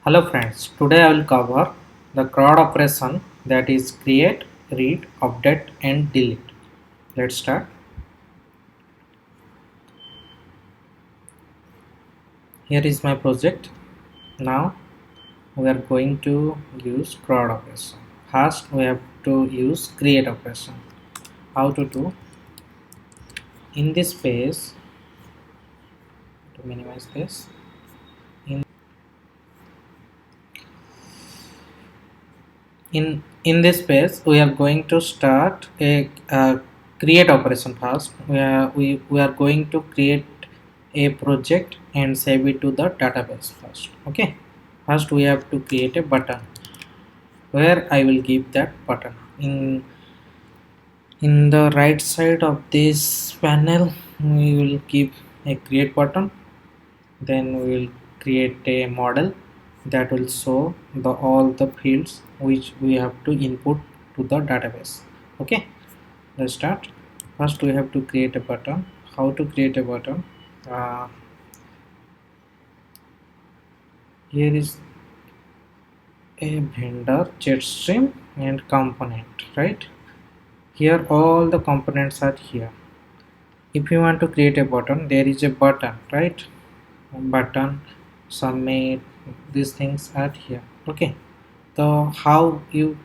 Hello friends, today I will cover the CRUD operation, that is create, read, update and delete. Let's start. Here is my project. Now we are going to use CRUD operation. First we have to use create operation. How to do? In this page, to minimize this, in in this page we are going to start a create operation first. We are going to create a project and save it to the database first. Okay, first we have to create a button where I will give that button in the right side of this panel. We will give a create button, then we will create a model that will show all the fields which we have to input to the database. Okay, let's start. First we have to create a button. How to create a button? uh, Here is a vendor, jetstream and component, right? Here all the components are here. If you want to create a button, there is a button, right? Button, submit, these things are here. Okay, so how you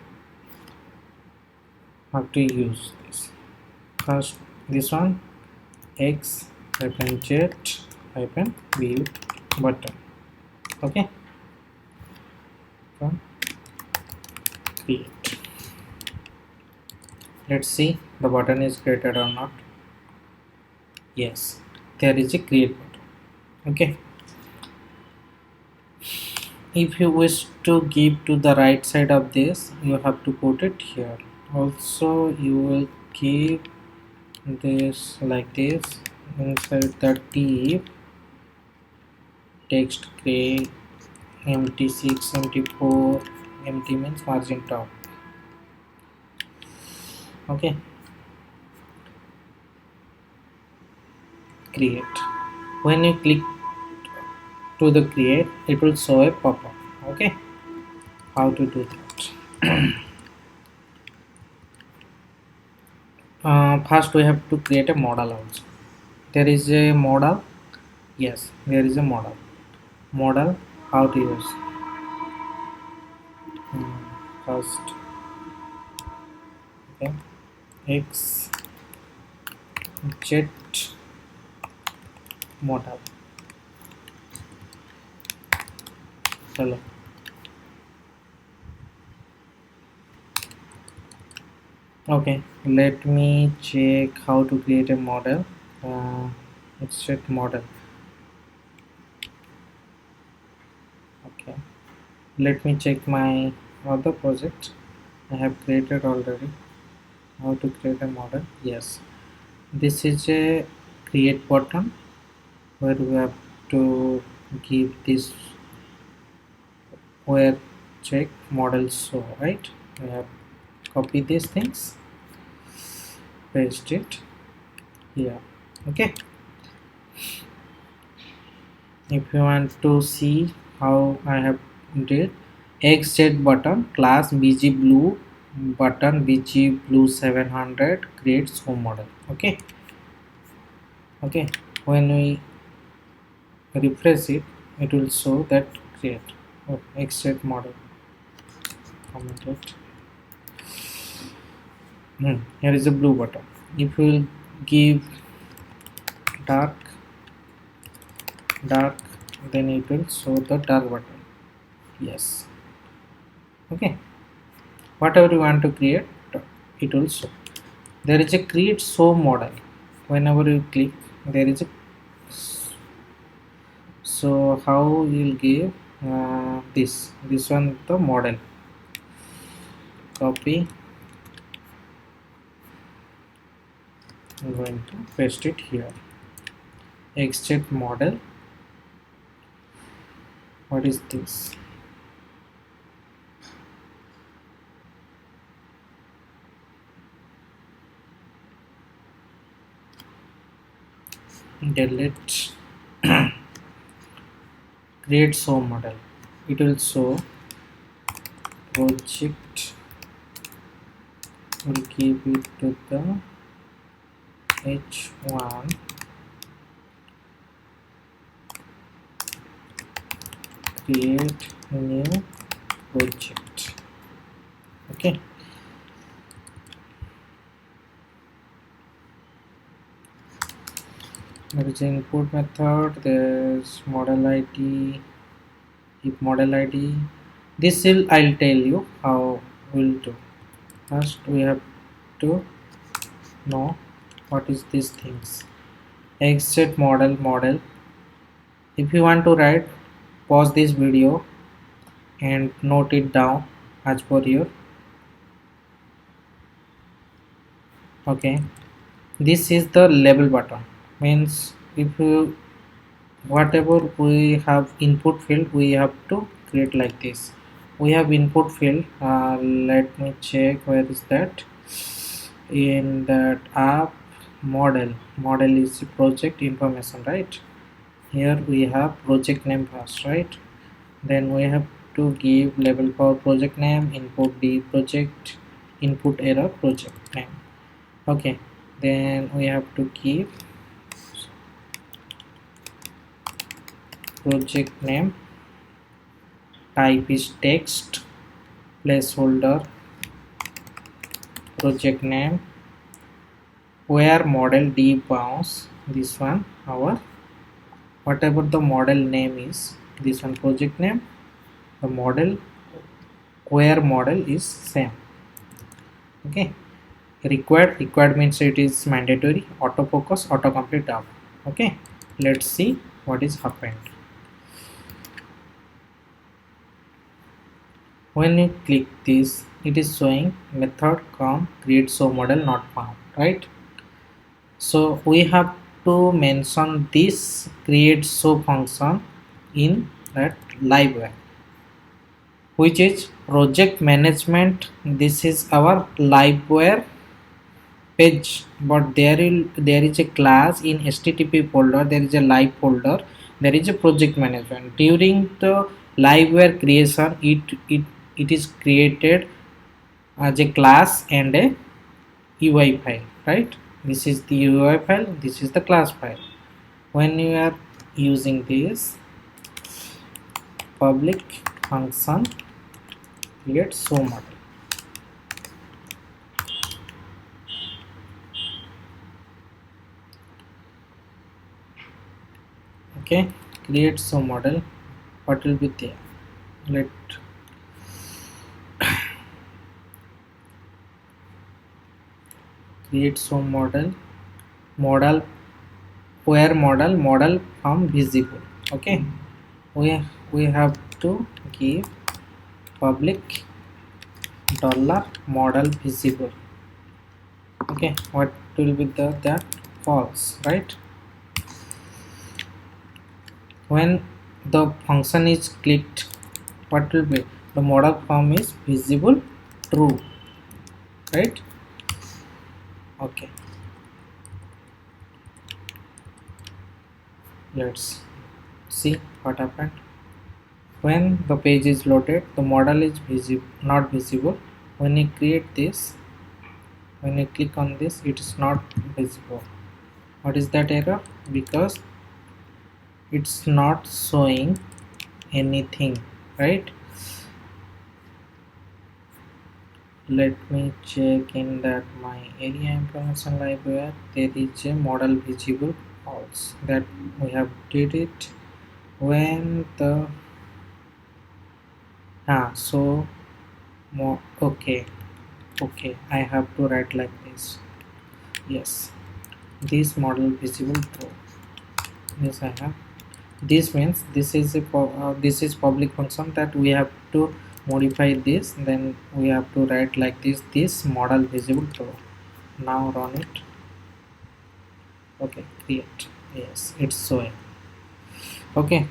have to use this? First this one, x hyphen jet hyphen view button. Okay, from create. Let's see the button is created or not. Yes, there is a create button. Okay, if you wish to give to the right side of this, you have to put it here. Also you will keep this like this. Inside the div, text gray, mt6, mt4, mt means margin top. Okay, create. When you click to the create, it will show a pop-up. Okay, how to do that? First we have to create a model also. There is a model. Yes, there is a model. How to use? First, okay, x jet model. Hello. Okay, let me check how to create a model. It's jet model. Okay, let me check my other project I have created already. How to create a model? Yes, this is a create button where we have to give this where check model show, right? We have copy these things, paste it here. Okay, if you want to see how I have did, xz button class bg blue button bg blue 700 creates home model. Okay, okay, when we refresh it, it will show that create xz model. Comment it. Here is a blue button. If you will give dark, then it will show the dark button. Yes. Okay, whatever you want to create, it will show. There is a create show model. Whenever you click, there is a, so how you'll give this one, the model. Copy, I'm going to paste it here. Extract model. What is this? Delete. Create show model. it will show project, will keep it to the h1 create new project. Okay, there is input method, there's model id, if model id, this will I'll tell you how we'll do. First we have to know what is these things. Exit model. If you want to write, pause this video and note it down as per your. Okay, this is the label button, means if you whatever we have input field we have to create like this. We have input field, let me check where is that. In that app, model is project information, right? Here we have project name first, right? Then we have to give label for project name, input the project, input error project name. Okay, then we have to keep project name, type is text, placeholder project name, where model d bounds, this one our whatever the model name is, this one project name, the model where model is same. Okay, required means it is mandatory, autofocus, autocomplete up. Okay, let's see what is happened. When you click this, it is showing method com create show model not found, right? So we have to mention this create show function in that liveware, which is project management. This is our liveware page, but there is a class in http folder, there is a live folder, there is a project management. During the liveware creation, it is created as a class and a UI file, right? This is the UI file, this is the class file. When you are using this public function create show model, okay, create show model, what will be there? Let create show model where model from visible. Okay, we have to give public dollar model visible. Okay, what will be that false, right? When the function is clicked, what will be the model form is visible true, right? Okay, let's see what happened. When the page is loaded, the model is not visible. When you create this, when you click on this, it is not visible. What is that error? Because it's not showing anything, right? Let me check in that my area information library, there is a model visible false, that we have did it when the so more. Okay, I have to write like this. Yes, this model visible true. Yes, I have. This means this is this is public function that we have to modify this, then we have to write like this model visible true. Now run it. Okay, create. Yes, it's showing. Okay,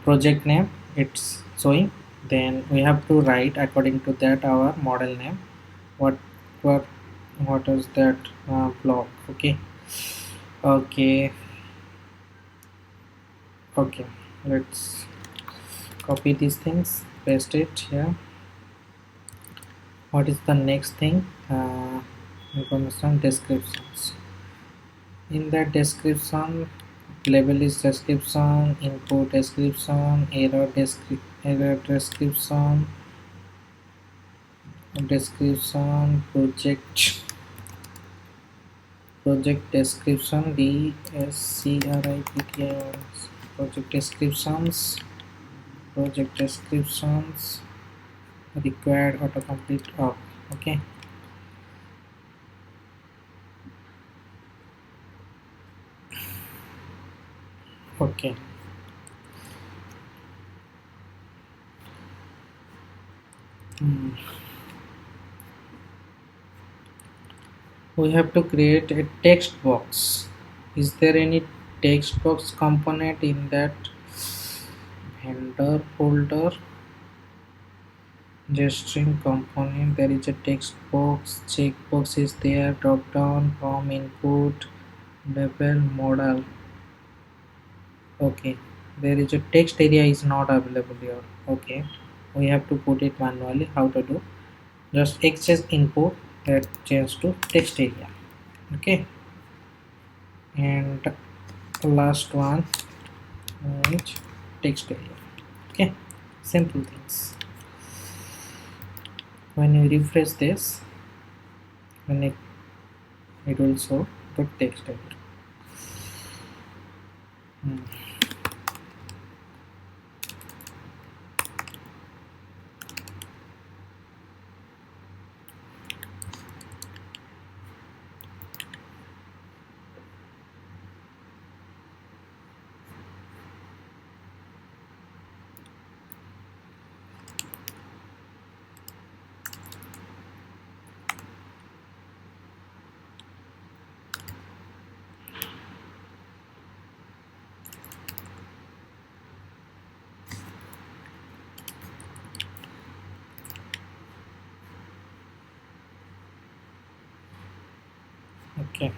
project name it's showing. Then we have to write according to that our model name. what what what is that block? Okay, Okay, let's copy these things, paste it here. What is the next thing? Information descriptions. In that description, label is description, input description, error description, project description, DSCRIPTIONs, project descriptions, required autocomplete off. Okay. Okay. Hmm. We have to create a text box. Is there any text box component in that vendor folder? String component, there is a text box, checkbox is there, drop down from input, label model. Okay, there is a text area is not available here. Okay, we have to put it manually. How to do? Just access input that change to text area. Okay, and last one is text area. Okay, simple things. When you refresh this, when it will show the text area. Hmm. Okay.